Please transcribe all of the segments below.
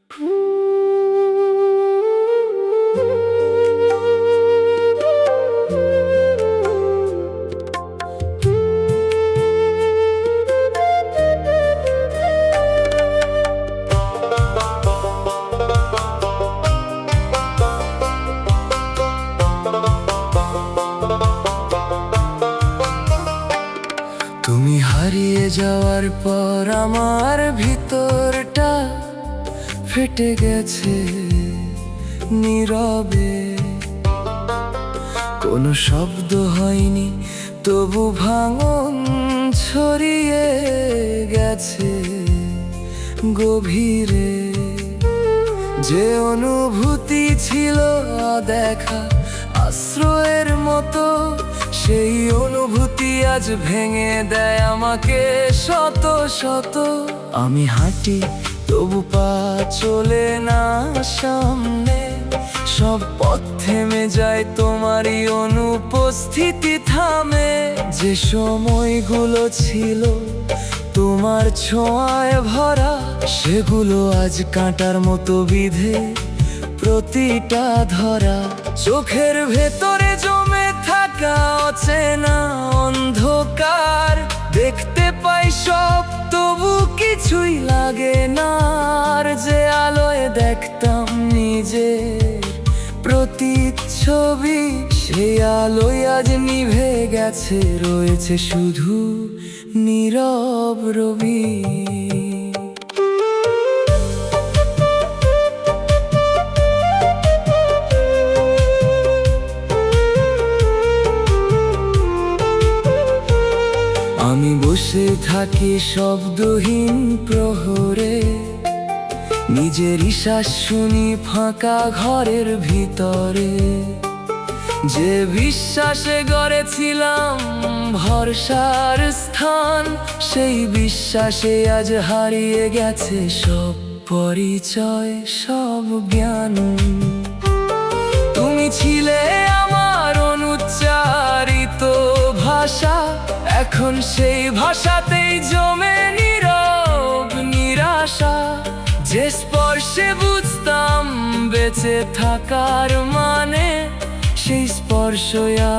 তুমি হারিয়ে যাওয়ার পর আমার ভিতরটা ফেটে গেছে নীরবে। কোনো শব্দ হয়নি, তবু ভাঙন ছড়িয়ে গেছে গভীরে। যে অনুভূতি ছিল অদেখা আশ্রয়ের মতো, সেই অনুভূতি আজ ভেঙে দেয় আমাকে শত শত। আমি হাঁটি তবু পা চলে না সামনে, সব পথ থেমে যায় তোমারই অনুপস্থিতি থামে। যে সময়গুলো ছিল তোমার ছোঁয়ায় ভরা, সেগুলো আজ কাঁটার মতো বিঁধে প্রতিটা ধরা। চোখের ভেতরে জমে থাকা অচেনা অন্ধকার, দেখতে পাই সব তবু কিছুই লাগে না। আর যে আলোয় দেখতাম নিজের প্রতিচ্ছবি, সেই আলোয় আজ নিভে গেছে, রয়েছে শুধু নীরব রবি। আমি বসে থাকি শব্দহীন প্রহরে, নিজের শ্বাস শুনি ফাঁকা ঘরের ভিতরে। যে বিশ্বাসে গড়েছিলাম ভরসার স্থান, সেই বিশ্বাসে আজ হারিয়ে গেছে সব পরিচয়, সব জ্ঞান। তুমি ছিলে আমার অনুচ্চারিত ভাষা, এখন সেই ভাষাতেই জমে নীরব নিরাশা। যে স্পর্শে বুঝতাম বেঁচে থাকার মানে, সেই স্পর্শ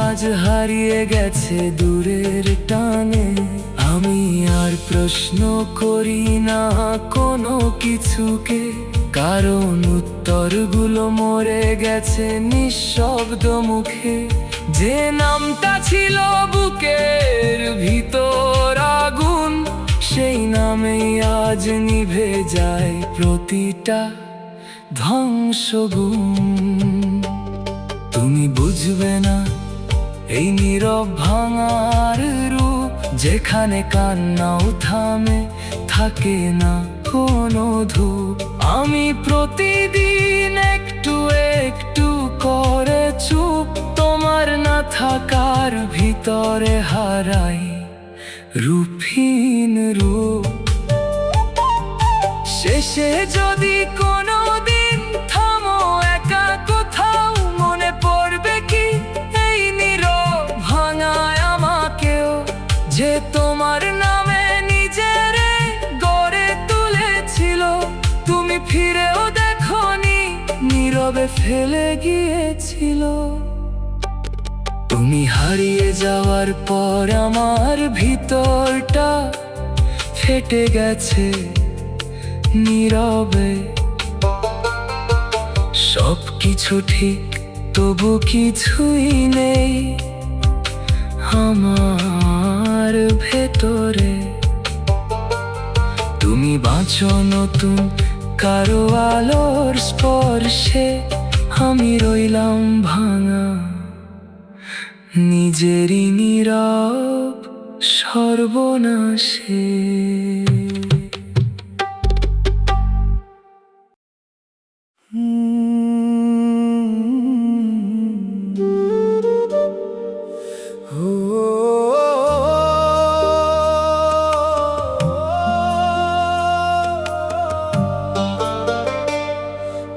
আজ হারিয়ে গেছে দূরের টানে। আমি আর প্রশ্ন করি না কোনো কিছুকে, কারণ উত্তরগুলো মরে গেছে নিঃশব্দ মুখে। যে নামটা ছিল বুকের ভিতর আগুন, সেই নামেই আজ নিভে যায় প্রতিটা ধ্বংসগুণ। তুমি বুঝবে না এই নীরব ভাঙার রূপ, যেখানে কান্নাও থামে, থাকে না কোনো ধূপ। আমি প্রতিদিন একটু একটু করে চুপ, তোমার না থাকার ভিতরে হারাই রূপহীন রূপ। শেষে যদি কোনো দিন থামো একা কোথাও, মনে পড়বে কি এই নীরব ভাঙায় আমাকেও, যে তোমার নামে নিজের গড়ে তুলেছিল। তুমি ফিরেও দেখোনি, নীরবে ফেলে গিয়েছিল। তুমি হারিয়ে যাওয়ার পর আমার ভিতরটা ফেটে গেছে নীরবে। সব কিছু ঠিক তবু কিছুই নেই আমার ভেতরে। তুমি বাঁচো নতুন কারো আলোর স্পর্শে, আমি রইলাম ভাঙা নিজেরই নীরব সর্বনাশে।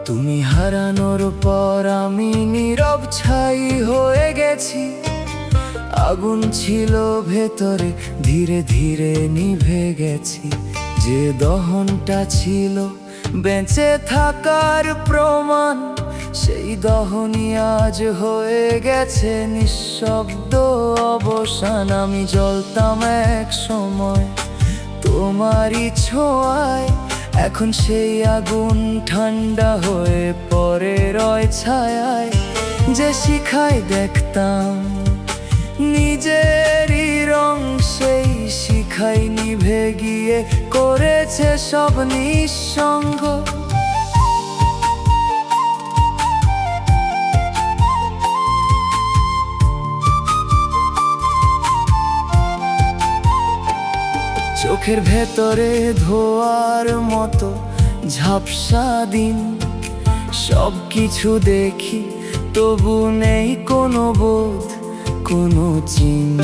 তুমি হারানোর পর আমি নীরব ছাই হয়ে গেছি। আগুন ছিল ভেতরে, ধীরে ধীরে নিভে গেছি। যে দহনটা ছিল বেঁচে থাকার প্রমাণ, সেই দহনই আজ হয়ে গেছে নিঃশব্দ অবসান। আমি জ্বলতাম এক সময় তোমারই ছোঁয়ায়, এখন সেই আগুন ঠান্ডা হয়ে পড়ে রয় ছায়ায়। যে শিখায় দেখতাম নিজেরই রং, সেই শিখাই নিভে গিয়ে করেছে সব নিঃসঙ্গ। চোখের ভেতরে ধোয়ার মতো ঝাপসা দিন, সব কিছু দেখি তবু নেই কোনো বোধ, কোনো চিহ্ন।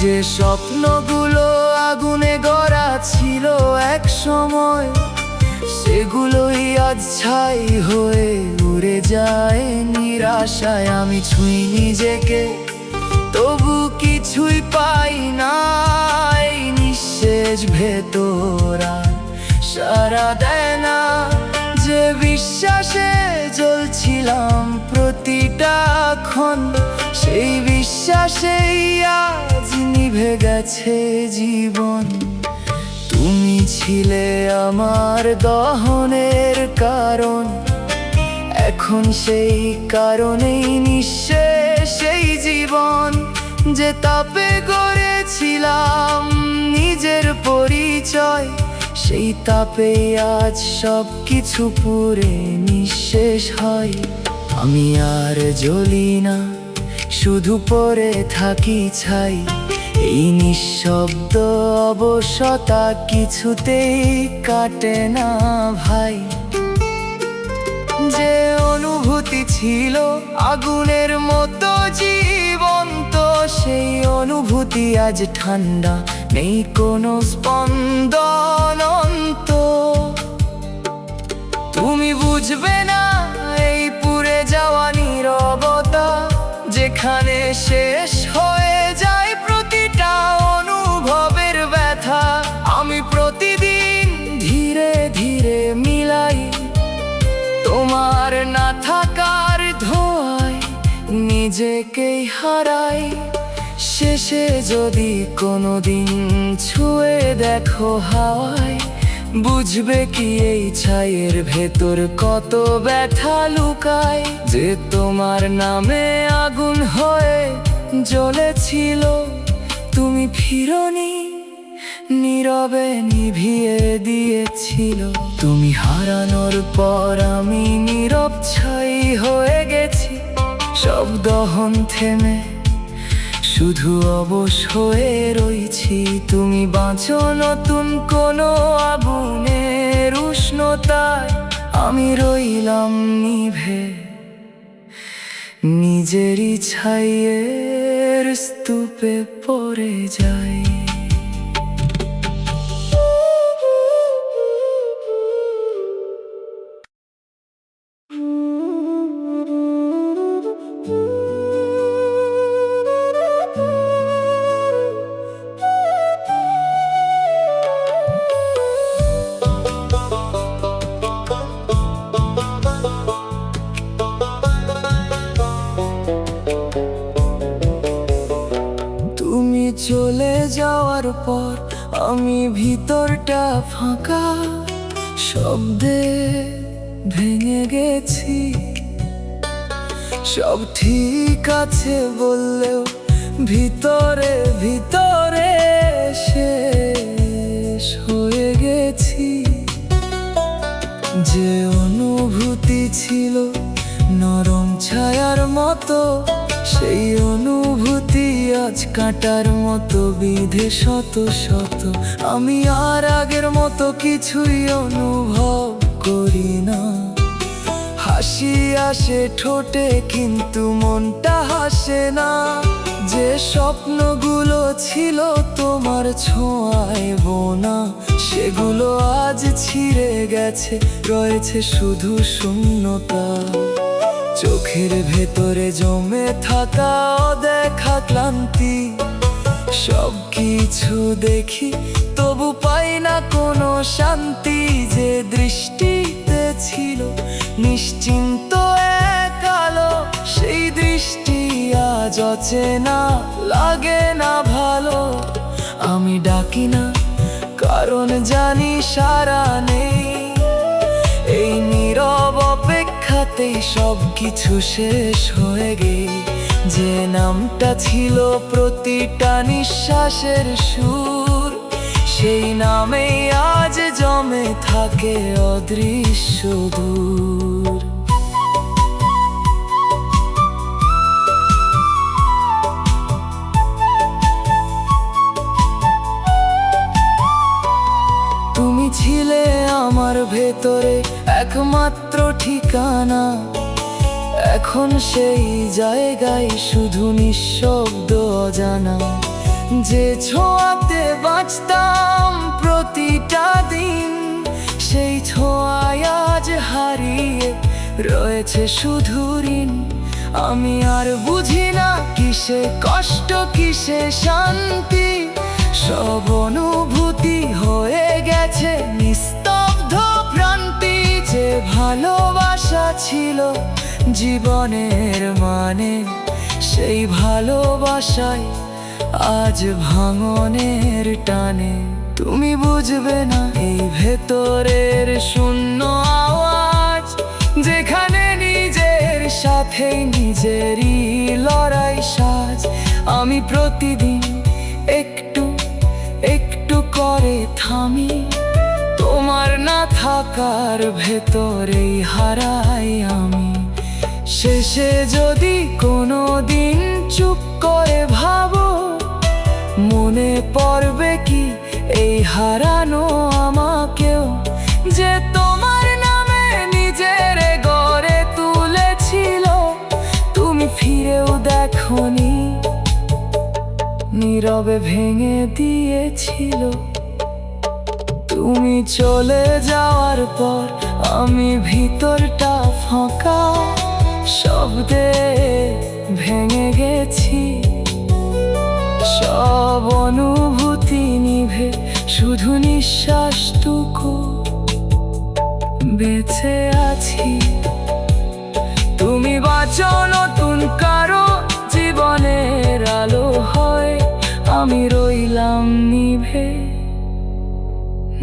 যে স্বপ্নগুলো আগুনে গড়া ছিল এক সময়, সেগুলোই আজ ছাই হয়ে উড়ে যায় নিরাশায়। আমি ছুঁই নিজেকে তবু কিছুই পাই না, এই নিঃশেষ ভেতরা সারা দেয় না। যে বিশ্বাসে জ্বলছিলাম প্রতিটা ক্ষণ, সেই বিশ্বাসেই আজ নিভে গেছে জীবন। তুমি ছিলে আমার দহনের কারণ, এখন সেই কারণেই নিঃশেষ এই জীবন। যে তাপে গড়েছিলাম নিজের পরিচয়, সেই তাপেই আজ সব কিছু পুড়ে নিঃশেষ হয়। আমি আর জ্বলি না, শুধু পড়ে থাকি ছাই। এই নিঃশব্দ অবসতা কিছুতেই কাটে না ভাই। যে অনুভূতি ছিল আগুনের মতো জীবন্ত, সেই অনুভূতি আজ ঠান্ডা, নেই কোনো স্পন্দন অন্ত। তুমি বুঝবে না এই পুড়ে যাওয়া নীরবতা, যেখানে শেষ হয়ে যায় প্রতিটা অনুভবের ব্যথা। আমি প্রতিদিন ধীরে ধীরে মিলাই তোমার না থাকার ধোঁয়ায়, নিজেকেই হারাই। শেষে যদি কোনোদিন ছুঁয়ে দেখো হাওয়ায়, বুঝবে কি এই ছাইয়ের ভেতর কত ব্যথা লুকায়। যে তোমার নামে আগুন হয়ে জ্বলেছিল, তুমি ফিরোনি, নীরবে নিভিয়ে দিয়েছিল। তুমি হারানোর পর আমি নীরব ছাই হয়ে গেছি, সব দহন থেমে শুধু অবশ হয়ে রয়েছি। তুমি বাঁচো নতুন কোনো আগুনের উষ্ণতায়, আমি রইলাম নিভে নিজেরই ছাইয়ের স্তূপে পড়ে যাই। চলে যাওয়ার পর আমি ভিতরটা ফাঁকা, শব্দে ভেঙে গেছি। সব ঠিক আছে বললেও ভিতরে ভিতরে শেষ হয়ে গেছি। যে অনুভূতি ছিল নরম ছায়ার মতো, সেই অনুভূতি আজ কাঁটার মতো বিঁধে শত শত। আমি আর আগের মতো কিছুই অনুভব করি না। হাসি আসে ঠোঁটে কিন্তু মনটা হাসে না। যে স্বপ্নগুলো ছিল তোমার ছোঁয়ায় বোনা, সেগুলো আজ ছিঁড়ে গেছে, রয়েছে শুধু শূন্যতা। চোখের ভেতরে জমে থাকা অদেখা ক্লান্তি, সব কিছু দেখি তবু না কোনো শান্তি যে দৃষ্টিতে ছিল নিশ্চিন্ত এক আলো। সেই দৃষ্টি আজ অচেনা, লাগে না ভালো। আমি ডাকি না কারণ জানি সারা নেই, এই নীরব অপেক্ষাতেই সব কিছু শেষ হয়ে গে। যে নামটা ছিল প্রতিটা নিঃশ্বাসের সুর, সেই নামেই আজ জমে থাকে অদৃশ্য দূর। তুমি ছিলে আমার ভেতরে একমাত্র ঠিকানা, এখন সেই জায়গায় শুধু নিঃশব্দ অজানা। যে ছোঁয়াতে বাঁচতাম প্রতিটা দিন, সেই ছোঁয়ায় আজ হারিয়ে রয়েছে শুধু ঋণ। আমি আর বুঝি না কিসে কষ্ট কিসে শান্তি, সব অনুভূতি হয়ে গেছে নিস্তব্ধ ভ্রান্তি। যে ভালোবাসা ছিল জীবনের মানে, সেই ভালোবাসায় আজ ভাঙনের টানে। তুমি বুঝবে না এই ভেতরের শূন্য আওয়াজ, যেখানে নিজের সাথে নিজেরই লড়াই সাজ। আমি প্রতিদিন একটু একটু করে থামি, তোমার না থাকার ভেতরেই হারাই আমি। শেষে যদি কোনো দিন চুপ করে ভাবো, মনে পড়বে কি এই হারানো আমাকেও, যে তোমার নামে নিজের গড়ে তুলেছিল। তুমি ফিরেও দেখোনি, নীরবে ভেঙে দিয়েছিল। তুমি চলে যাওয়ার পর আমি ভিতরটা ফাঁকা, শব্দে ভেঙে গেছি। সব অনুভূতি নিভে শুধু নিঃশ্বাসটুকু বেঁচে আছি। তুমি বাঁচো নতুন কারো জীবনের আলো হয়, আমি রইলাম নিভে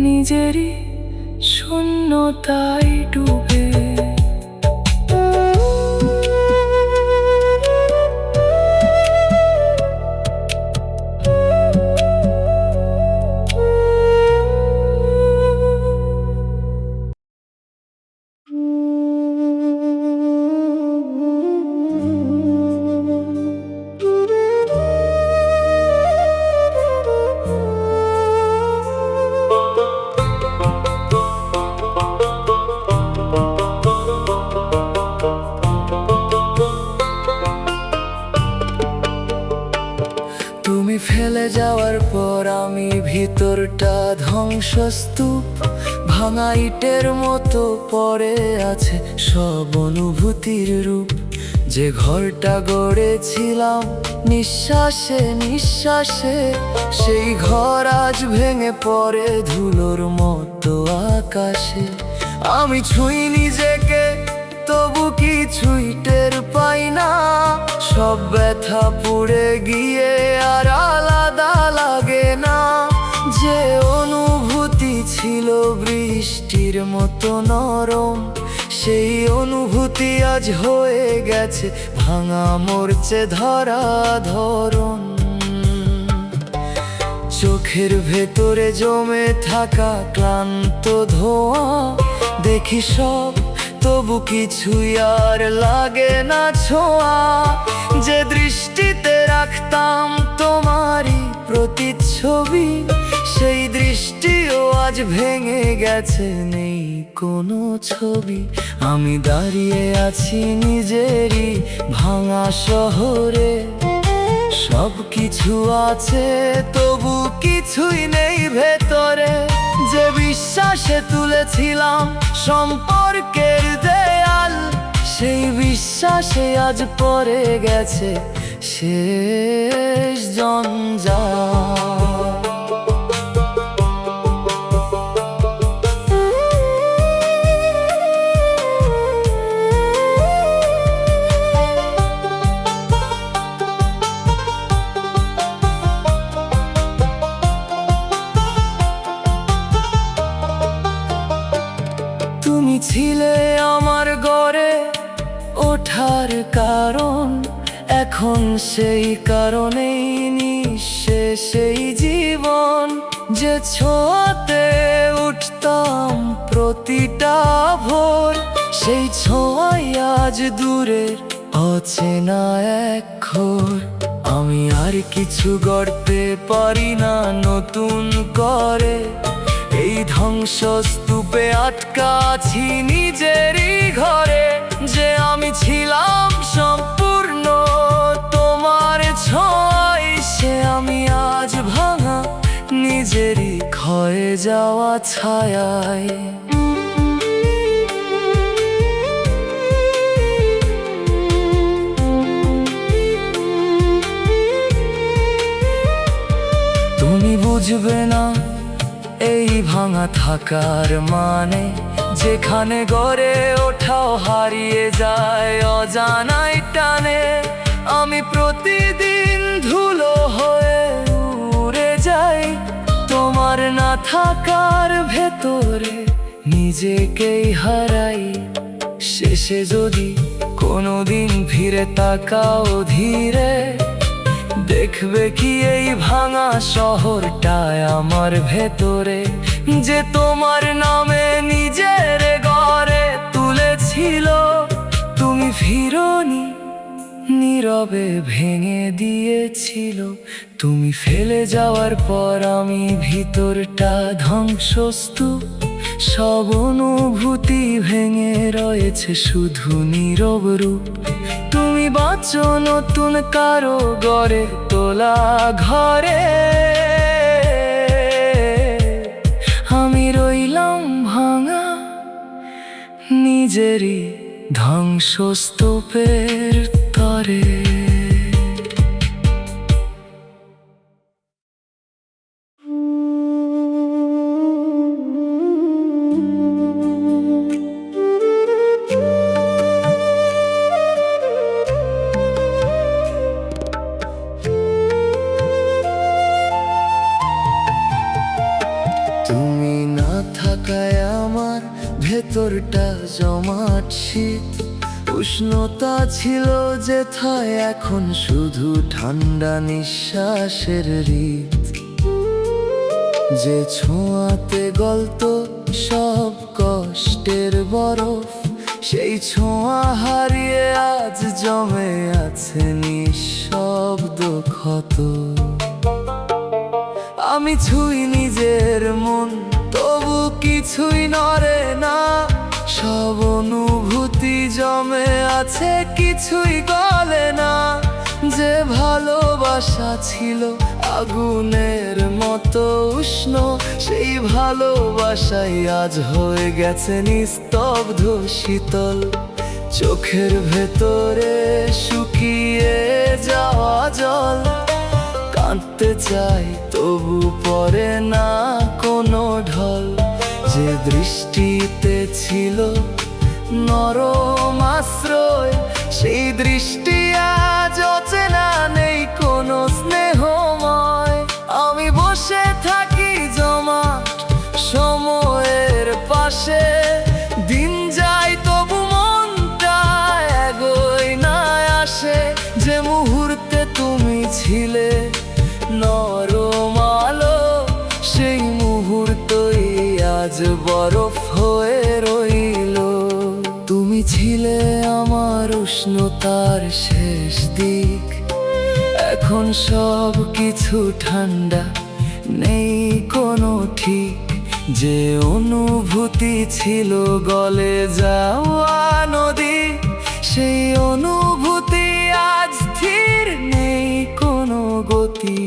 নিজেরই শূন্যতায় ডুবে। তুমি ফেলে যাওয়ার পর আমি ভিতরটা ধ্বংসস্তূপ, ভাঙা ইটের মতো পড়ে আছে সব অনুভূতির রূপ। যে ঘরটা গড়েছিলাম নিঃশ্বাসে নিঃশ্বাসে, সেই ঘর আজ ভেঙে পড়ে ধুলোর মতো আকাশে। আমি ছুঁই নিজেকে তবু কিছুই টের পাই না, সব ব্যথা পুড়ে গিয়ে আর আলাদা লাগে না। যে অনুভূতি ছিল বৃষ্টির মতো নরম, সেই অনুভূতি আজ হয়ে গেছে ভাঙা মরচে ধরা ধরন। চোখের ভেতরে জমে থাকা ক্লান্ত ধোঁয়া, দেখি সব তবু কিছুই আর লাগে না ছোঁয়া। যে দৃষ্টিতে রাখতাম তোমারই প্রতিচ্ছবি, সেই দৃষ্টিও আজ ভেঙে গেছে, নেই কোনো ছবি। আমি দাঁড়িয়ে আছি নিজেরই ভাঙা শহরে, সব কিছু আছে তবু কিছুই নেই ভেতরে। যে বিশ্বাসে তুলেছিলাম সম্পর্কের দেয়াল, সেই বিশ্বাসে আজ পড়ে গেছে শেষ জঞ্জাল। তুমি ছিলে আমার গড়ে ওঠার কারণ, এখন সেই কারণেই নিঃশেষ এই জীবন। যে ছোঁয়াতে উঠতাম প্রতিটা ভোর, সেই ছোঁয়াই আজ দূরের অচেনা এক ঘোর। আমি আর কিছু গড়তে পারি না নতুন করে, এই ধ্বংসস্তূপে আটকা আছি নিজেরই ঘরে। যে আমি ছিলাম সম্পূর্ণ তোমার ছোঁয়ায়, সে আমি আজ ভাঙা নিজেরই ক্ষয়ে যাওয়া ছায়ায়। তুমি বুঝবে না এই ভাঙা থাকার মানে, যেখানে গড়ে ওঠাও হারিয়ে যায় অজানায় টানে। আমি প্রতিদিন ধুলো হয়ে উড়ে যাই তোমার না থাকার ভেতরে, নিজেকেই হারাই। শেষে যদি কোনোদিন ফিরে তাকাও ধীরে, দেখবে কি এই ভাঙা শহরটায় আমার ভেতরে, যে তোমার নামে নিজের ঘরে তুলেছিল। তুমি ফিরোনি, নীরবে ভেঙে দিয়েছিল। তুমি ফেলে যাওয়ার পর আমি ভিতরটা ধ্বংসস্তূপ, সব অনুভূতি ভেঙে রয়েছে শুধু নীরব রূপ। তুমি বাঁচো নতুন কারো গড়ে তোলা ঘরে, আমি রইলাম ভাঙা নিজেরই ধ্বংসস্তূপের তরে। তুমি না থাকায় আমার ভেতরটা জমাট শীত, উষ্ণতা ছিল যেথায় এখন শুধু ঠান্ডা নিঃশ্বাসের রীত। যে ছোঁয়াতে গলত সব কষ্টের বরফ, সেই ছোঁয়া হারিয়ে আজ জমে আছে নিঃশব্দ ক্ষত। আমি ছুঁই নিজের মন, তবু কিছুই নড়ে না। সব অনুভূতি জমে আছে, কিছুই গলে না। যে ভালোবাসা ছিল আগুনের মতো উষ্ণ, সেই ভালোবাসাই আজ হয়ে গেছে নিস্তব্ধ শীতল। চোখের ভেতরে শুকিয়ে যাওয়া জল, কাঁদতে চাই তবু পড়ে না কোনো ঢল। যে দৃষ্টিতে ছিল নরম আশ্রয়, সেই দৃষ্টি আজ অচেনা, নেই কোনো স্নেহময়। আমি বসে থাকি জমাট সময়ের পাশে, দিন যায় তবু মনটা এগোয় না আসে। যে মুহূর্তে তুমি ছিলে নরম আলো, সেই মুহূর্তই আজ বরফ হয়ে রইল। তুমি ছিলে আমার উষ্ণতার শেষ দিক, এখন সব কিছু ঠান্ডা, নেই কোনো ঠিক। যে অনুভূতি ছিল গলে যাওয়া নদী, সেই অনুভূতি আজ স্থির, নেই কোনো গতি।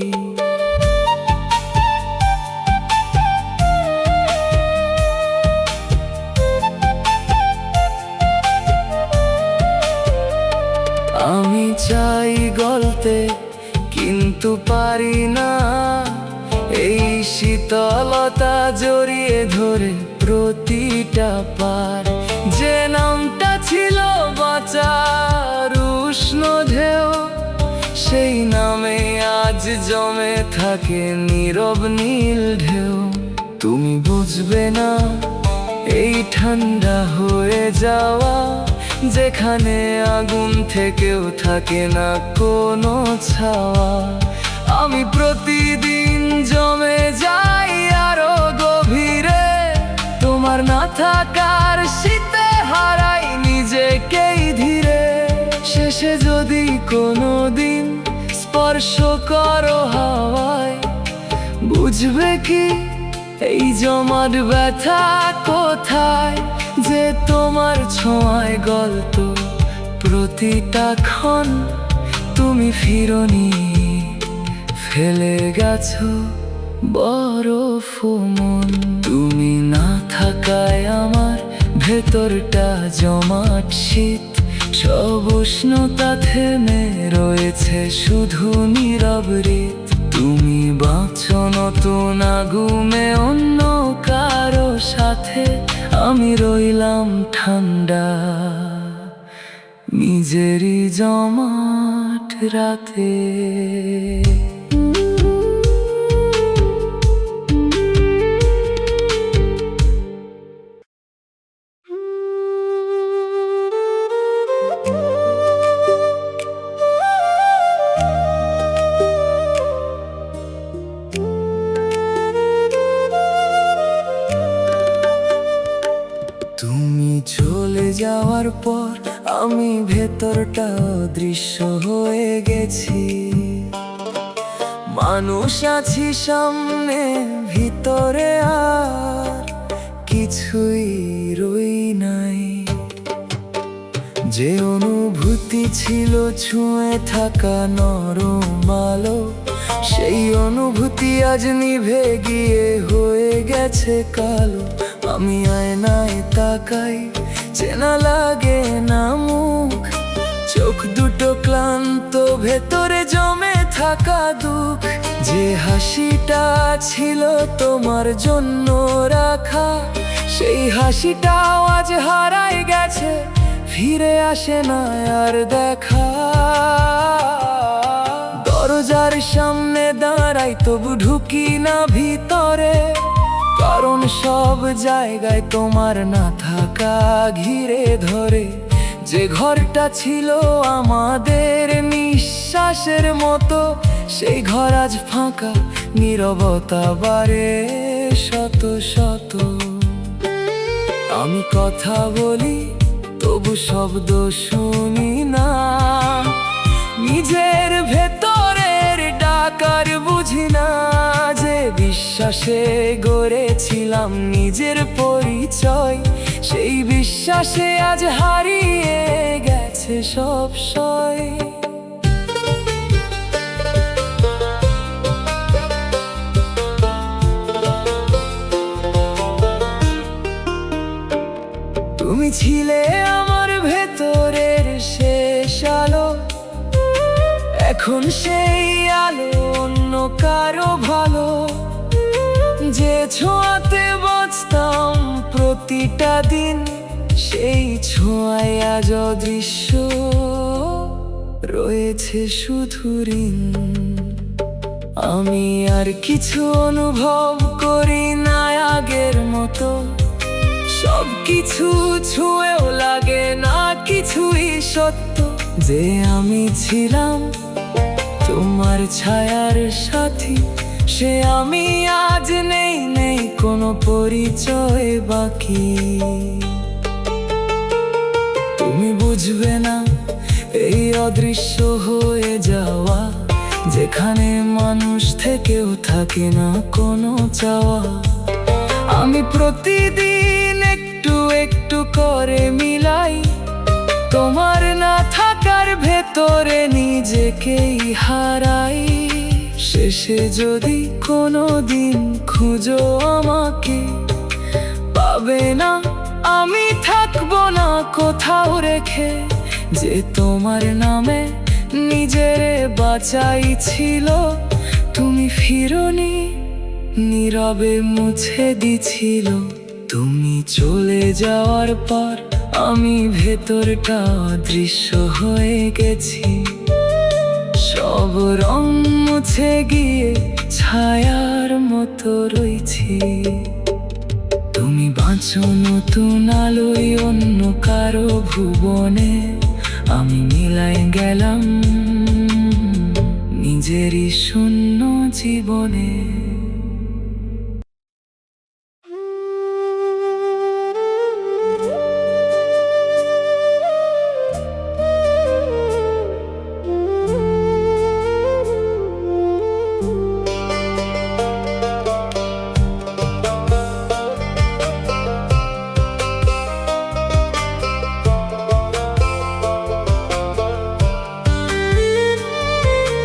আমি চাই গলতে কিন্তু পারি না, এই শীতলতা জড়িয়ে ধরে প্রতিটা পার। যে নামটা ছিল বাঁচার উষ্ণ ঢেউ, সেই নামে আজ জমে থাকে নীরব নীল ঢেউ। তুমি বুঝবে না এই ঠান্ডা হয়ে যাওয়া, যেখানে আগুন থেকেও থাকে না কোনো ছাওয়া। আমি প্রতিদিন জমে যাই আরো গভীরে, তোমার না থাকার শীতে হারাই নিজেকেই ধীরে। শেষে যদি কোনো দিন স্পর্শ করো হাওয়ায়, বুঝবে কি এই জমাট ব্যথা কোথায়, যে তোমার ছোঁয়ায় গল্প প্রতিটা ক্ষণ। তুমি ফিরোনি, ফেলে গেছো বরফ মন। তুমি না থাকায় আমার ভেতরটা জমাট শীত, সব উষ্ণতা থেমে রয়েছে শুধু নীরব হৃদ। তুমি বাঁচো নতুন আগুনে অন্য কারো সাথে, আমি রইলাম ঠান্ডা নিজেরই জমাট রাতে। তুমি চলে যাওয়ার পর আমি ভেতরটা অদৃশ্য হয়ে গেছি। মানুষ আছি সামনে, ভিতরে আর কিছুই রই নাই। যে অনুভূতি ছিল ছুঁয়ে থাকা নরম আলো, সেই অনুভূতি আজ নিভে গিয়ে হয়ে গেছে কালো। আমি আয়নায় তাকাই, চেনা লাগে না মুখ, চোখ দুটো ক্লান্ত, ভেতরে জমে থাকা দুঃখ। যে হাসিটা ছিল তোমার জন্য রাখা, সেই হাসিটাও আজ হারাই গেছে, ফিরে আসে না আর দেখা। দরজার সামনে দাঁড়াই তবু ঢুকি না ভিতরে, কারণ সব জায়গায় তোমার না থাকা ঘিরে ধরে। যে ঘরটা ছিল আমাদের নিঃশ্বাসের মতো, সেই ঘর আজ ফাঁকা, নীরবতা বাড়ে শত শত। আমি কথা বলি তবু শব্দ শুনি না, নিজের ভেতরের ডাকার বুঝি না। যে বিশ্বাসে গড়েছিলাম নিজের পরিচয়, সেই বিশ্বাসে আজ হারিয়ে গেছে সব সয়। তুমি ছিলে আমার ভেতরের শেষ আলো, এখন সেই আলো অন্য কারো ভালো। যে ছোঁয়াতে বাঁচতাম প্রতিটা দিন, সেই ছোঁয়ায় আজ অদৃশ্য রয়েছে শুধু ঋণ। আমি আর কিছু অনুভব করি না আগের মতো, সব কিছু ছুঁয়েও লাগে না কিছুই সত্য। যে আমি ছিলাম তোমার ছায়ার সাথী, সে আমি আজ নেই, নেই কোনো পরিচয় বাকি। তুমি বুঝবে না এই অদৃশ্য হয়ে যাওয়া, যেখানে মানুষ থেকেও থাকে না কোনো চাওয়া। আমি প্রতিদিন একটু একটু করে মিলাই, তোমার না থাকার ভেতরে নিজেকেই হারাই। শেষে যদি কোনো দিন খুঁজো আমাকে, পাবে না, আমি থাকবো না কোথাও রেখে। যে তোমার নামে নিজেরে বাঁচাই ছিল, তুমি ফিরোনি, নীরবে মুছে দিছিল। তুমি চলে যাওয়ার পর আমি ভেতরটা অদৃশ্য হয়ে গেছি, সব রং মুছে গিয়ে ছায়ার মতো রয়েছি। তুমি বাঁচো নতুন আলোয় অন্য কারো ভুবনে, আমি মিলাই গেলাম নিজেরই শূন্য জীবনে।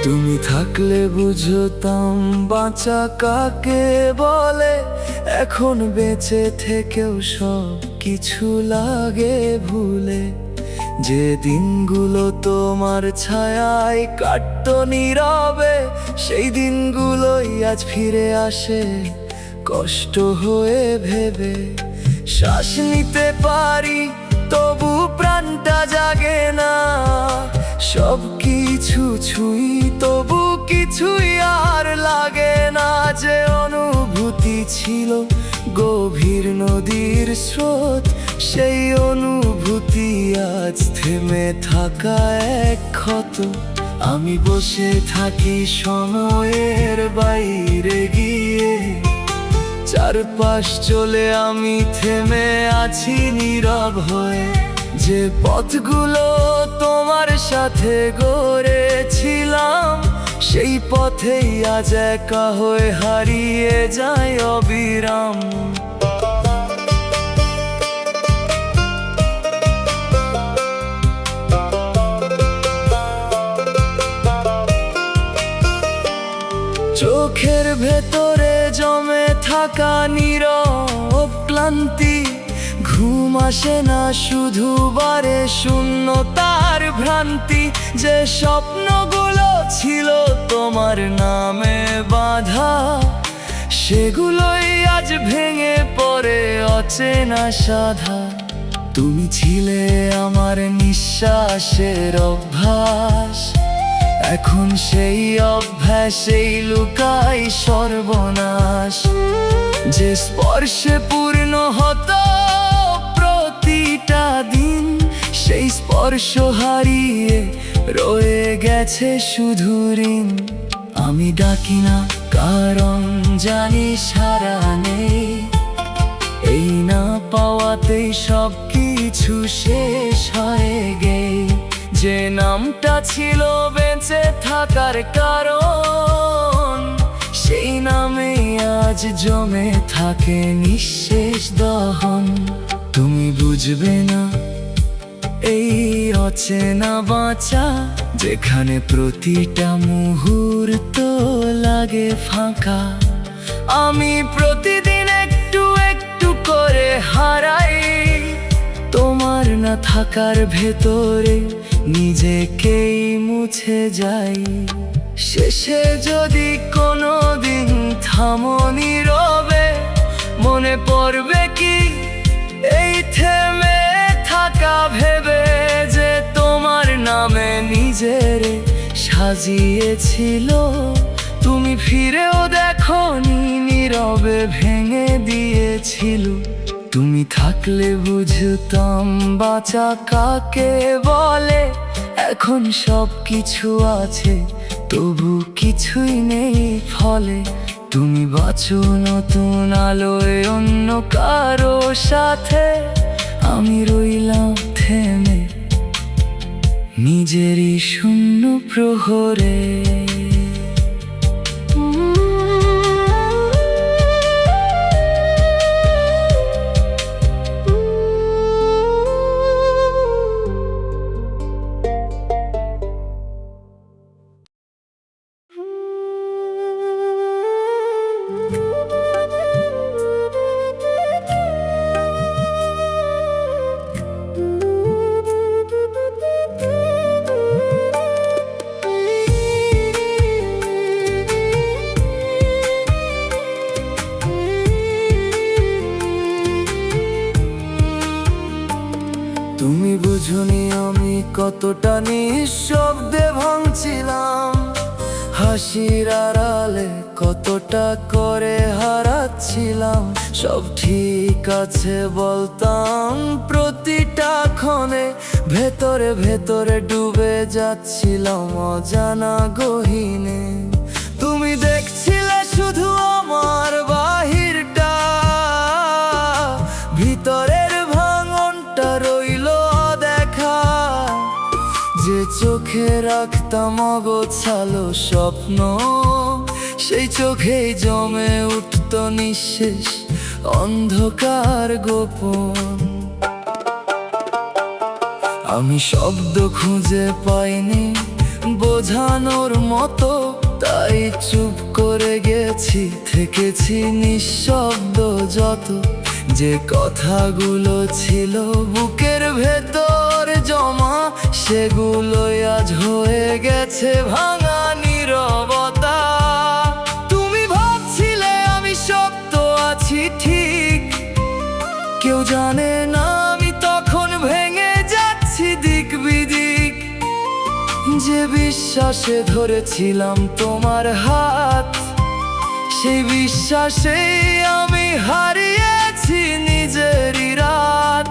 তুমি থাকলে বুঝতাম বাঁচা কাকে বলে, এখন বেঁচে থেকেও সব কিছু লাগে ভুলে। যে দিনগুলো তোমার ছায়ায় কাটতো নীরবে, সেই দিনগুলোই আজ ফিরে আসে কষ্ট হয়ে ভেবে। শ্বাস নিতে পারি তবু প্রাণটা জাগে না, সব কিছু ছুঁই তবু কিছুই আর লাগে না। যে অনুভূতি ছিল গভীর নদীর স্রোত, সেই অনুভূতি আজ থেমে থাকা এক ক্ষত। আমি বসে থাকি সময়ের বাইরে গিয়ে, চারপাশ চলে আমি থেমে আছি নীরব হয়ে। যে পথগুলো তোমার সাথে গড়েছিলাম, সেই পথেই আজ একা হয়ে হারিয়ে যায় অবিরাম। চোখের ভেতরে জমে থাকা নীরব ক্লান্তি, ঘুম আসে না শুধু বারে শূন্যতার ভ্রান্তি। যে স্বপ্নগুলো ছিল তোমার নামে বাঁধা, সেগুলোই আজ ভেঙে পড়ে অচেনা সাধা। তুমি ছিলে আমার নিঃশ্বাসের অভ্যাস, এখন সেই অভ্যাসেই লুকাই সর্বনাশ। যে স্পর্শে পূর্ণ হতো প্রতিটা দিন, সেই স্পর্শ হারিয়ে রয়ে গেছে শুধু ঋণ। আমি ডাকি না কারণ জানি সারা নেই, এই না পাওয়াতেই সব কিছু শেষ হয়ে গে। যে নামটা ছিল বেঁচে থাকার কারণ, সেই নামে আজ জমে থাকে নিঃশেষ দহন। তুমি বুঝবে না এই অচেনা বাঁচা, যেখানে প্রতিটা মুহূর্ত লাগে ফাঁকা। আমি প্রতিদিন একটু একটু করে হারাই তোমার না থাকার ভেতরে, নিজেকেই মুছে যাই। শেষে যদি কোনো দিন থামো নীরবে, মনে পড়বে কি এই থেমে থাকা ভেবে। যে তোমার নামে নিজের সাজিয়েছিল, তুমি ফিরেও দেখোনি, নীরবে ভেঙে দিয়েছিল। তুমি থাকলে বুঝতাম বাঁচা কাকে বলে, এখন সব কিছু আছে তবু কিছুই নেই ফলে। তুমি বাঁচো নতুন আলোয় অন্য কারো সাথে, আমি রইলাম থেমে নিজেরই শূন্য প্রহরে। তুমি বুঝনি আমি কতটা নিঃশব্দে ভাঙছিলাম, হাসির আড়ালে কতটা করে হারাচ্ছিলাম। সব ঠিক আছে বলতাম প্রতিটা ক্ষণে, ভেতরে ভেতরে ডুবে যাচ্ছিলাম অজানা গহীনে। তুমি দেখছিলে শুধু আমার বাহিরটা, ভিতরের ভাঙনটা রইল অদেখা। যে চোখে রাখতাম অগোছালো স্বপ্ন, সেই চোখেই জমে উঠত নিঃশেষ অন্ধকার গোপন। আমি শব্দ খুঁজে পাইনি বোঝানোর মতো, তাই চুপ করে গেছি, থেকেছি নিঃশব্দ। যত যে কথাগুলো ছিল বুকের ভেতর জমা, সেগুলোই আজ হয়ে গেছে ভাঙা নীরবতা। তুমি ভাবছিলে আমি শক্ত আছি ঠিক, কেউ জানে না আমি তখন ভেঙে যাচ্ছি দিক বিদিক। যে বিশ্বাসে ধরেছিলাম তোমার হাত, সেই বিশ্বাসেই আমি হারিয়েছি নিজেরই রাত।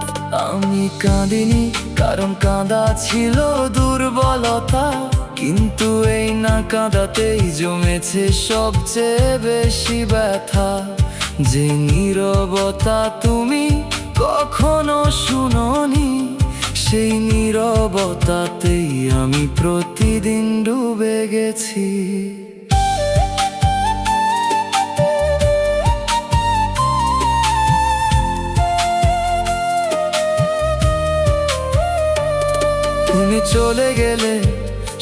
আমি কাঁদিনি কারণ কাঁদা ছিল দুর্বলতা, কিন্তু এই না কাঁদাতেই জমেছে সবচেয়ে বেশি ব্যথা। যে নীরবতা তুমি কখনো শুনোনি, সেই নীরবতাতেই আমি প্রতিদিন ডুবে গেছি। তুমি চলে গেলে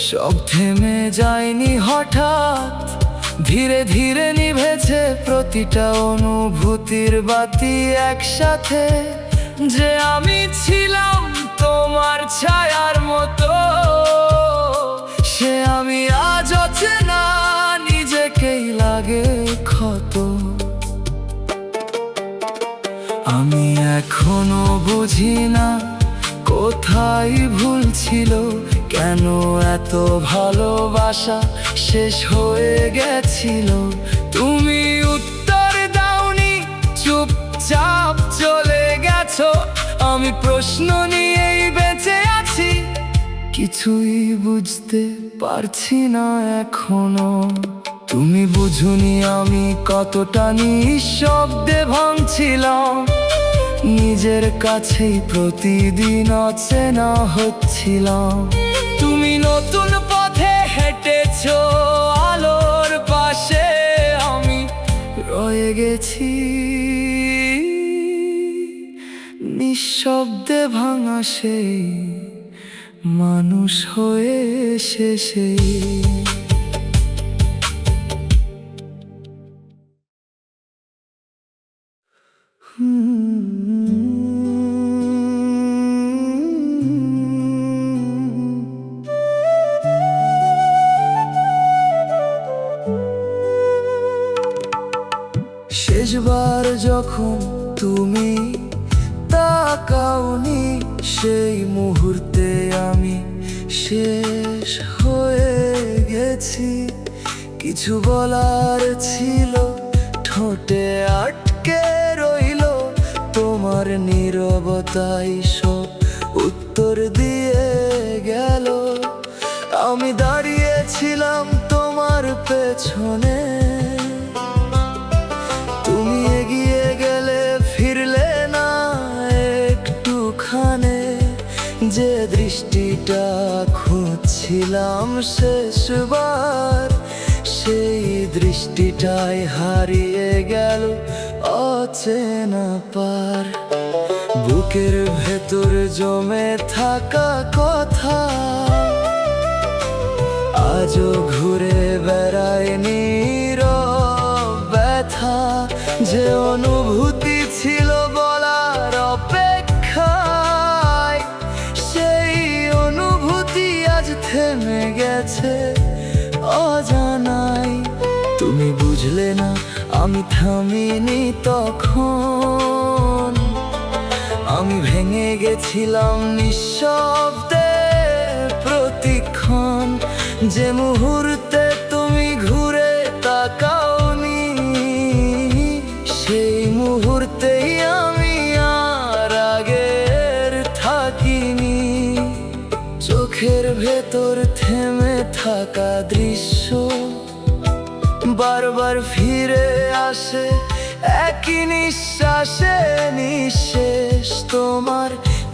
সব থেমে যায়নি হঠাৎ, ধীরে ধীরে নিভেছে প্রতিটা অনুভূতির বাতি একসাথে। যে আমি ছিলাম তোমার ছায়ার মতো, সে আমি আজ অচেনা, নিজেকেই লাগে ক্ষত। আমি এখনো বুঝি না কোথায় ভুল ছিল, কেন এত ভালোবাসা শেষ হয়ে গেছিল। তুমি উত্তর দাওনি, চুপচাপ চলে গেছো, আমি প্রশ্ন নিয়েই বেঁচে আছি। কিছুই বুঝতে পারছি না এখনো। তুমি বুঝুনি আমি কতটা নিঃশব্দে ভাঙছিলাম, নিজের কাছেই প্রতিদিন অচেনা হচ্ছিলাম। তুমি নতুন পথে হেঁটেছো আলোর পাশে, আমি রয়ে গেছি নিঃশব্দে ভাঙা সেই মানুষ হয়ে শেষে। শেষবার যখন তুমি তাকাওনি, সেই মুহূর্তে আমি শেষ হয়ে গেছি। কিছু বলার ছিল ঠোঁটে আটকে রইল, তোমার নীরবতাই সব উত্তর দিয়ে গেল। আমি দাঁড়িয়েছিলাম তোমার পেছনে, তুমি এগিয়ে গেলে ফিরলে না একটুখানে। যে দৃষ্টিটা খুঁজছিলাম শেষবার, সেই দৃষ্টিটাই হারিয়ে গেল অচেনা পার। বুকের ভেতর জমে থাকা কথা আজও ঘুরে বেড়ায় নীরব ব্যথা। যে অনুভূতি ছিল বলার অপেক্ষায়, সেই অনুভূতি আজ থেমে গেছে অজানায়। তুমি বুঝলে না আমি থামিনি তখন, আমি ভেঙে গেছিলাম নিঃশব্দে প্রতিক্ষণ। যে মুহূর্তে তুমি ঘুরে তাকাও চোখের ভেতর থেমে থাকা দৃশ্য বারবার ফিরে আসে একই নিঃশ্বাসে নিঃশেষ। তোমার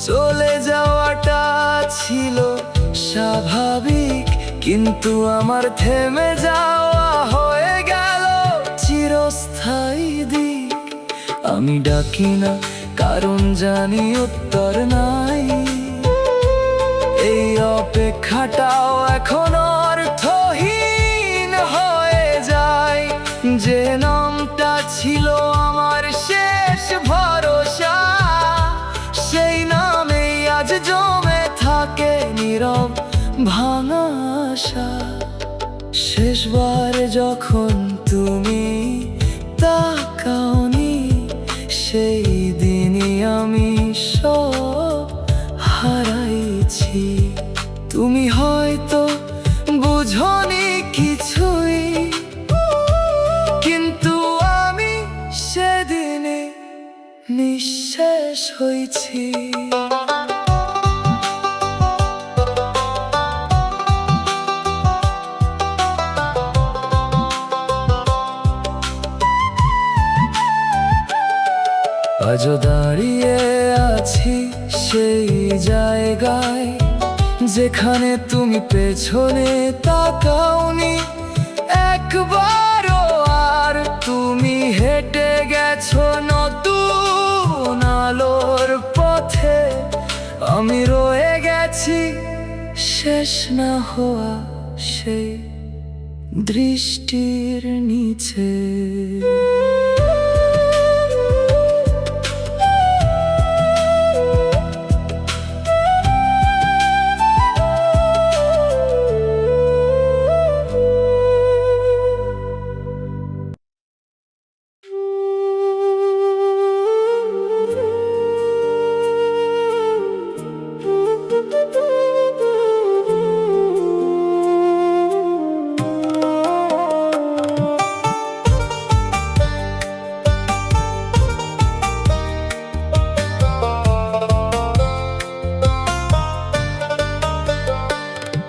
চলে যাওয়াটা ছিল স্বাভাবিক, কিন্তু আমার থেমে যাওয়া হয়ে গেল চিরস্থায়ী দিক। আমি ডাকি না কারণ জানি উত্তর নাই, এই অপেক্ষাটাও এখন অর্থহীন হয়ে যায়। যে নামটা ছিল আমার শেষ ভরসা, সেই নামেই আজ জমে থাকে নীরব ভাঙা আশা। শেষবার যখন তুমি তাকাওনি, সেই দিনই আমি সব হারাইছি। তুমি হয়তো বুঝোনি কিছুই, কিন্তু আমি সেদিনে নিঃশেষ হয়েছি। আজও দাঁড়িয়ে আছি সেই জায়গায়, যেখানে তুমি পেছনে তাকাওনি একবারও। আর তুমি হেঁটে গেছো নতুন আলোর পথে, আমি রয়ে গেছি শেষ না হওয়া সেই দৃষ্টির নিচে।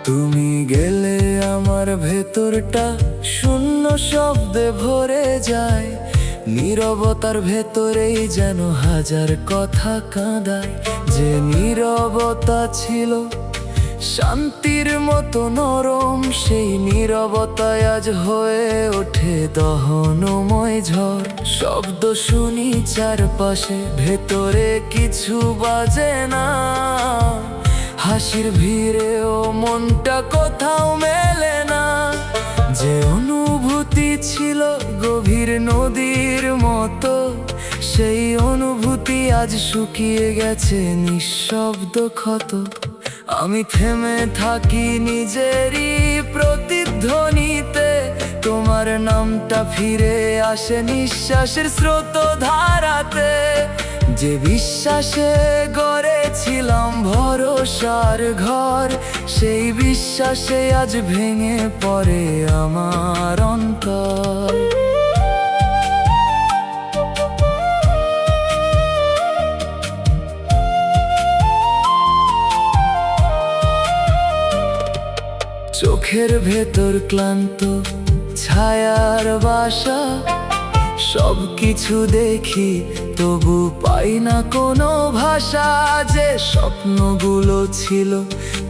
তুমি গেলে আমার ভেতরটা শূন্য শব্দে ভরে যায়, নীরবতার ভেতরেই যেন হাজার কথা কাঁদায়। যে নীরবতা ছিল শান্তির মতো নরম, সেই নীরবতায় আজ হয়ে ওঠে দহনময় ঝড়। শব্দ শুনি চারপাশে, ভেতরে কিছু বাজে না। হাসির ভিড়েও মনটা কোথাও মেলে না। যে অনুভূতি ছিল গভীর নদীর মতো, সেই অনুভূতি আজ শুকিয়ে গেছে নিঃশব্দ ক্ষত। আমি থেমে থাকি নিজেরই প্রতিধ্বনিতে, তোমার নামটা ফিরে আসে নিঃশ্বাসের স্রোত ধারাতে। যে বিশ্বাসে গড়েছিলাম ভরসার ঘর, সেই বিশ্বাসে আজ ভেঙে পড়ে আমার অন্তর। চোখের ভেতর ক্লান্ত ছায়ার বাসা, সবকিছু দেখি তবু পাই না কোনো ভাষা। যে স্বপ্নগুলো ছিল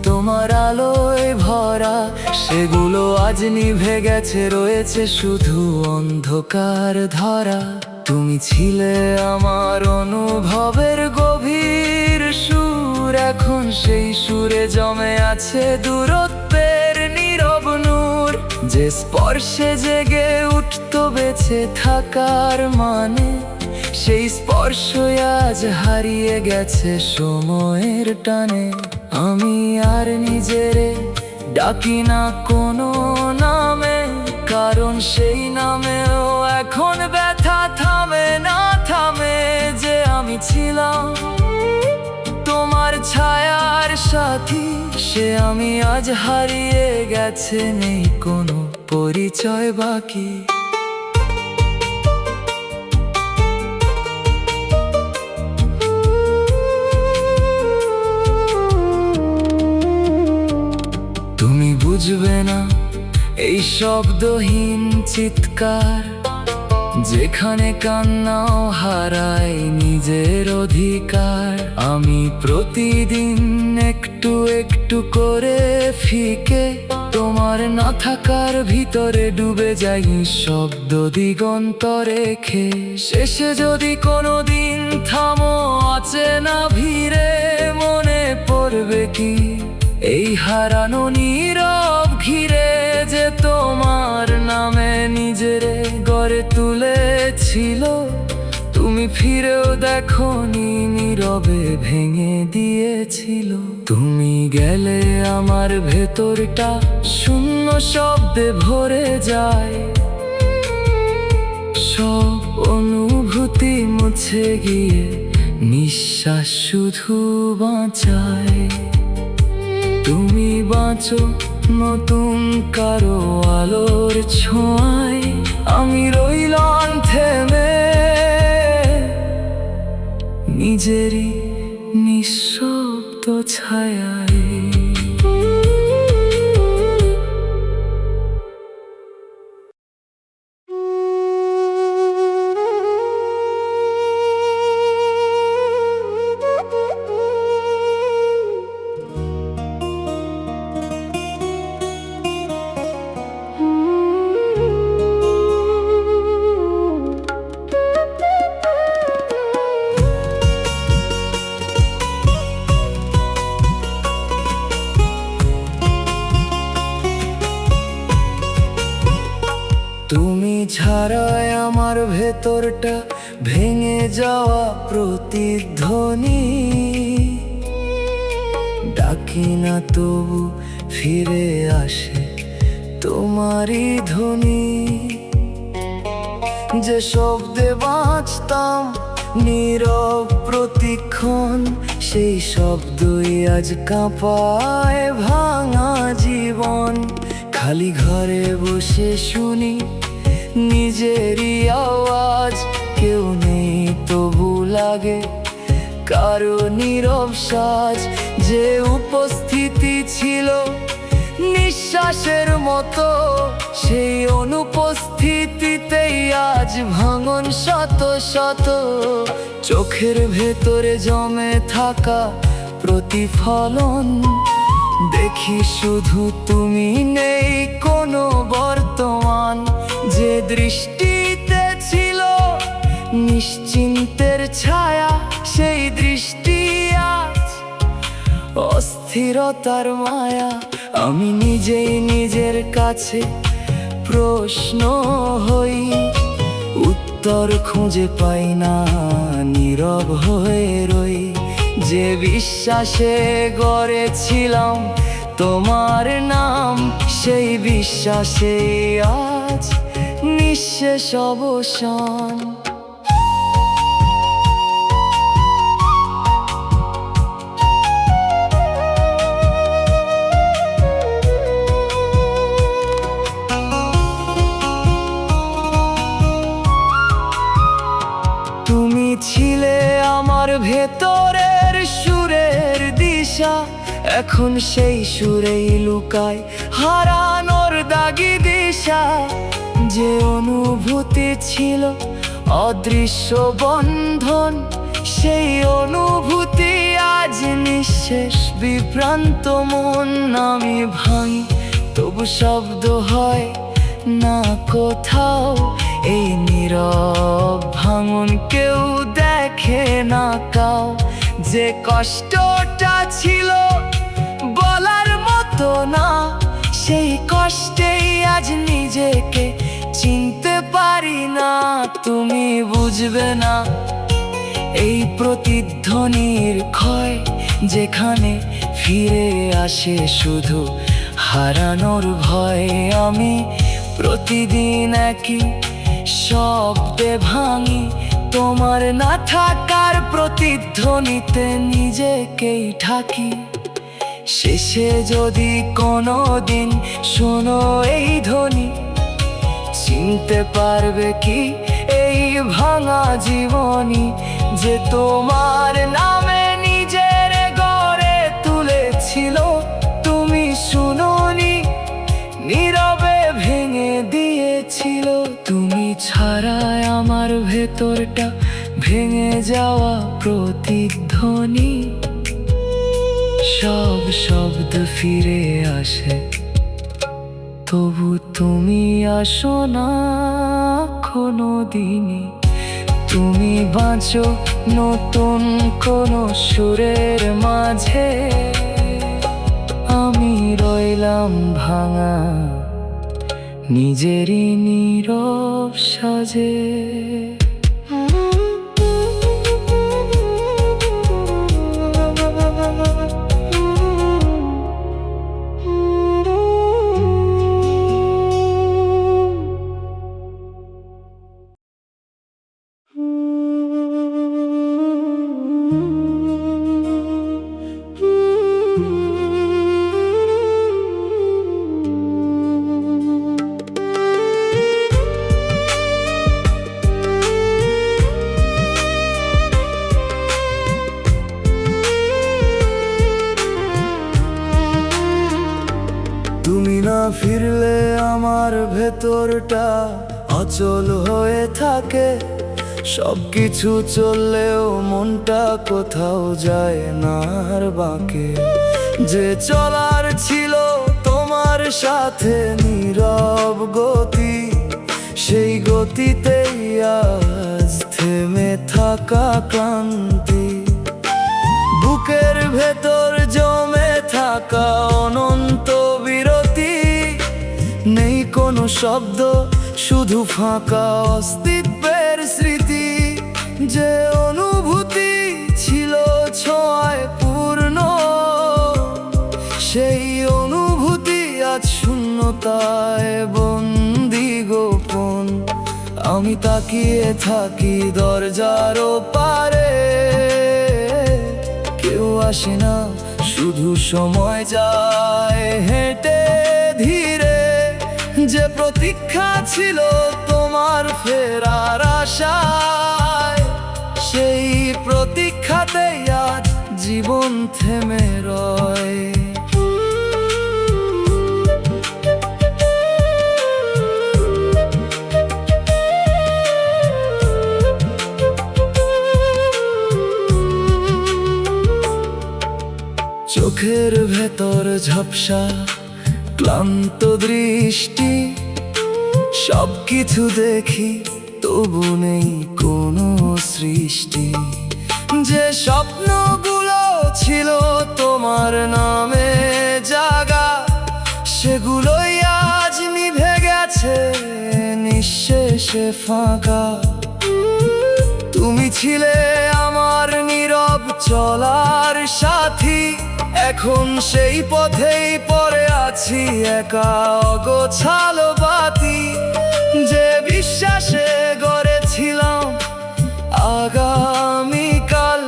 তোমার আলোয় ভরা, সেগুলো আজ নিভে গেছে, রয়েছে শুধু অন্ধকার ধরা। তুমি ছিলে আমার অনুভবের গভীর সুর, এখন সেই সুরে জমে আছে দূরত্বের নীরব নূর। যে স্পর্শে জেগে উঠতো বেঁচে থাকার মানে, সেই স্পর্শ আজ হারিয়ে গেছে সময়ের টানে। আমি আর নিজেরে ডাকি না কোনো নামে, কারণ সেই নামেও এখন ব্যথা থামে না থামে। যে আমি ছিলাম তোমার ছায়ার সাথী, সে আমি আজ হারিয়ে গেছে, নেই কোনো পরিচয় বাকি। শব্দহীন চিৎকার, যেখানে কান্নাও হারায় নিজের অধিকার। আমি প্রতিদিন একটু একটু করে ফিকে তোমার না থাকার ভিতরে ডুবে যাই শব্দ দিগন্ত রেখে। শেষে যদি কোনোদিন থামো অচেনা ভিড়ে, মনে পড়বে কি এই হারানো নীরব ঘিরে, যে তোমার নামে নিজেরে গড়ে তুলেছিল। তুমি ফিরেও দেখোনি, নীরবে ভেঙে দিয়েছিল। তুমি গেলে আমার ভেতরটা শূন্য শব্দে ভরে যায়, সব অনুভূতি মুছে গিয়ে নিঃশ্বাস শুধু বাঁচায়। তুমি বাঁচো নতুন কারো আলোর ছোঁয়ায়, আমি রইলাম থেমে নিজেরই নিঃশব্দ ছায়ায়। তুমি ছাড়াই আমার ভেতরটা ভেঙে যাওয়া প্রতিধ্বনি, ডাকি না তবু ফিরে আসে তোমারই ধ্বনি। যে শব্দে বাঁচতাম নীরব প্রতিক্ষণ, সেই শব্দই আজ কাঁপায় ভাঙা জীবন। খালি ঘরে বসে শুনি নিজেরই আওয়াজ, কেউ নেই তবু লাগে কারো নীরব সাজ। যে উপস্থিতি ছিল নিঃশ্বাসের মতো, সেই অনুপস্থিতিতেই আজ ভাঙন শত শত। চোখের ভেতরে জমে থাকা প্রতিফলন, দেখি শুধু তুমি, নেই কোনো বর্তমান। যে দৃষ্টিতে ছিল নিশ্চিন্তের ছায়া, সেই দৃষ্টি আজ অস্থিরতার মায়া। আমি নিজেই নিজের কাছে প্রশ্ন হই, উত্তর খুঁজে পাই না, নীরব হয়ে রই। যে বিশ্বাসে গড়েছিলাম তোমার নাম, সেই বিশ্বাসে আজ নিঃশেষ অবসান। তুমি ছিলে আমার ভেতরের সুরের দিশা, এখন সেই সুরেই লুকায় হারানোর দাগি দিশা। যে অনুভূতি ছিল অদৃশ্য বন্ধন, সেই অনুভূতি আজ নিঃশেষ বিভ্রান্ত মন। আমি ভাঙি তবু শব্দ হয় না কোথাও, এই নীরব ভাঙন কেউ দেখে না কাও। যে কষ্টটা ছিল বলার মতো না, সেই কষ্টেই আজ নিজেকে চিনতে পারি না। তুমি বুঝবে না এই প্রতিধ্বনির ক্ষয়, যেখানে ফিরে আসে শুধু হারানোর ভয়। আমি প্রতিদিন একই শব্দে ভাঙি, তোমার না থাকার প্রতিধ্বনিতে নিজেকেই ঢাকি। শেষে যদি কোনোদিন শোনো এই ধ্বনি, চিনতে পারবে কি এই ভাঙা জীবনী, যে তোমার নামে নিজের গড়ে তুলেছিল। তুমি শুনোনি, নীরবে ভেতরটা ভেঙে যাওয়া প্রতিধ্বনি। সব শব্দ ফিরে আসে, তবু তুমি আসো না কোনো দিনই। তুমি বাঁচো নতুন কোনো সুরের মাঝে, আমি রইলাম ভাঙা নিজেরই নীরব সাজে। তুমি না ফিরলে আমার ভেতরটা অচল হয়ে থাকে। সবকিছু চললেও মনটা কোথাও যায় না আর বাঁকে। যে চলার ছিল তোমার সাথে নীরব গতি, সেই গতিতেই আজ থেমে থাকা ক্লান্তি। বুকের ভেতর জমে থাকা অনন্ত বিরতি, নেই কোনো শব্দ, শুধু ফাঁকা অস্তিত্বের স্মৃতি। যে অনুভূতি ছিল ছোঁয়ায় পূর্ণ, সেই অনুভূতি আজ শূন্যতায় বন্দি গোপন। আমি তাকিয়ে থাকি দরজার ওপারে, কেউ আসে না, শুধু সময় যায় হেঁটে ধীরে। যে প্রতীক্ষা ছিল তোমার ফেরার আশায়, সেই প্রতীক্ষাতেই আজ জীবন থেমে রয়। চোখের ভেতর ঝাপসা ক্লান্ত দৃষ্টি, সবকিছু দেখি তবু নেই কোনো সৃষ্টি। যে স্বপ্নগুলো ছিল তোমার নামে জাগা, সেগুলোই আজ নিভে গেছে নিঃশেষে ফাঁকা। তুমি ছিলে আমার নীরব চলার সাথী, এখন সেই পথেই পড়ে আছি একা অগোছালো বাতি। যে বিশ্বাসে গড়েছিলাম আগামীকাল,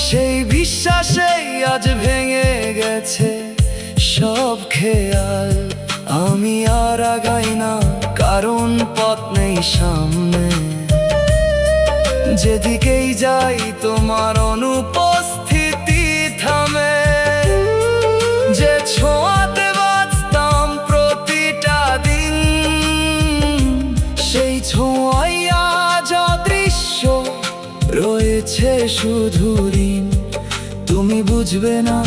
সেই বিশ্বাসেই আজ ভেঙে গেছে সব খেয়াল। আমি আর আগাই না, কারণ পথ নেই সামনে। যেদিকেই যাই তোমার অনুপস্থিতি থামে। যে ছোঁয়াতে বাঁচতাম প্রতিটা দিন, সেই ছোঁয়াই আজ অদৃশ্য রয়েছে শুধু ঋণ। তুমি বুঝবে না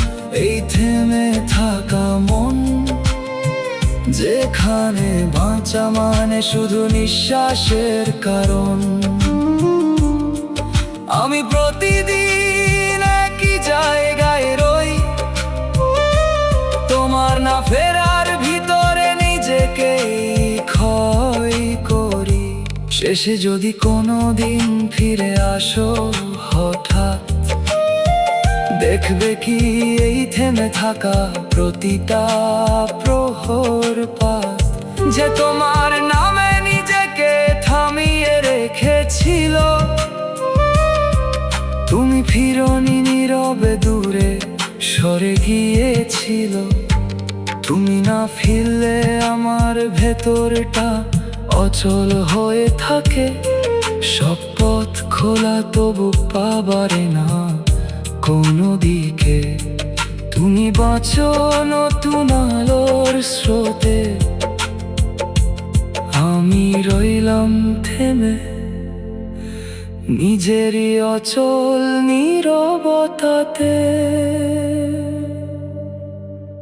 এই থেমে থাকা মন, যেখানে বাঁচা মানে শুধু নিঃশ্বাসের কারণ। আমি প্রতিদিন একই জায়গায় রই, তোমার না ফেরার ভিতরে নিজেকেই ক্ষয় করি। শেষে যদি কোনো দিন ফিরে আসো হঠাৎ, দেখবে কি এই থেমে থাকা প্রতিটা প্রহর পাত, যে তোমার নামে নিজেকে থামিয়ে রেখেছিল। তুমি ফিরোনি, নীরবে দূরে সরে গিয়েছিল। তুমি না ফিরলে আমার ভেতরটা অচল হয়ে থাকে। সব পথ খোলা তবু পাবারে না কোনো দিকে। তুমি বাঁচো নতুন আলোর স্রোতে, আমি রইলাম থেমে নিজেরই অচল নীরবতাতে।